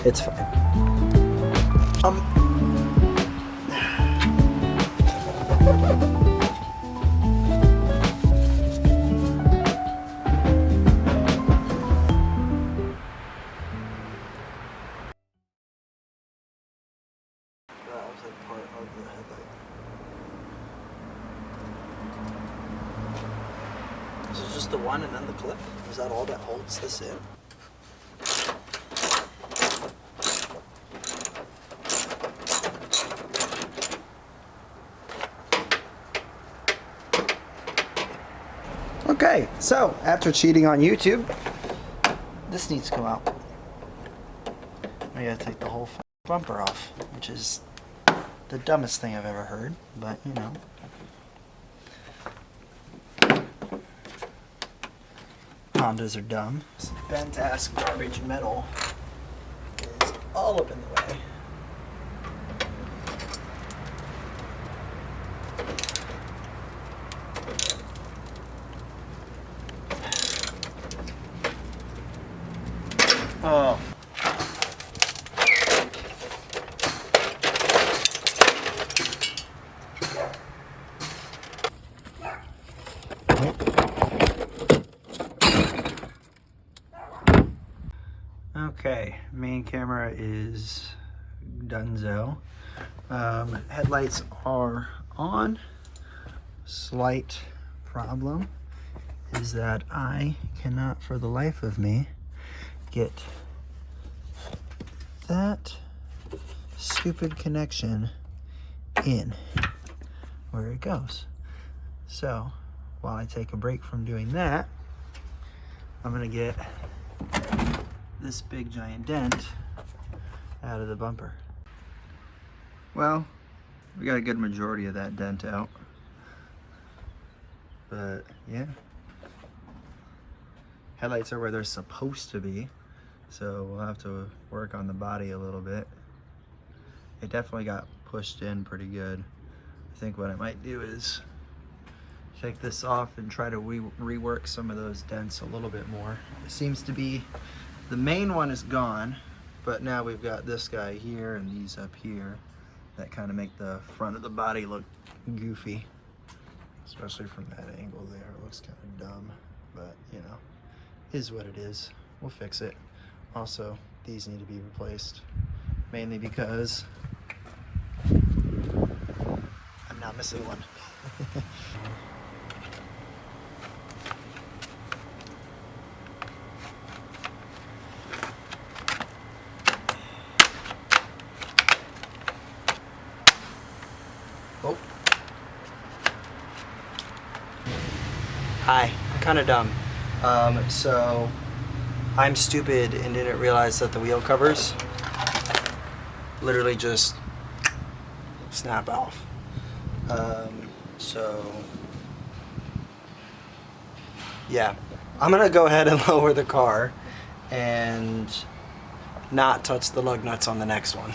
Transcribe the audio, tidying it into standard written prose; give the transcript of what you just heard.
It's fine. That was like part of the headlight. Is it just the one and then the clip? Is that all that holds this in? Okay, so after cheating on YouTube, this needs to come out. I gotta take the whole bumper off, which is the dumbest thing I've ever heard, but you know. Hondas are dumb. This bent ass garbage metal is all up in the way. Oh. Okay, main camera is donezo. Headlights are on. Slight problem is that I cannot for the life of me get that stupid connection in where it goes. So while I take a break from doing that, I'm gonna get this big giant dent out of the bumper. Well, we got a good majority of that dent out, but yeah, headlights are where they're supposed to be, so we'll have to work on the body a little bit. It definitely got pushed in pretty good. I think what I might do is take this off and try to rework some of those dents a little bit more. It seems to be, the main one is gone, but now we've got this guy here and these up here that kind of make the front of the body look goofy, especially from that angle there. It looks kind of dumb, but you know, is what it is. We'll fix it. Also, these need to be replaced, mainly because I'm not missing one. Oh. Hi, I'm kind of dumb. So I'm stupid and didn't realize that the wheel covers literally just snap off. So yeah, I'm gonna go ahead and lower the car and not touch the lug nuts on the next one.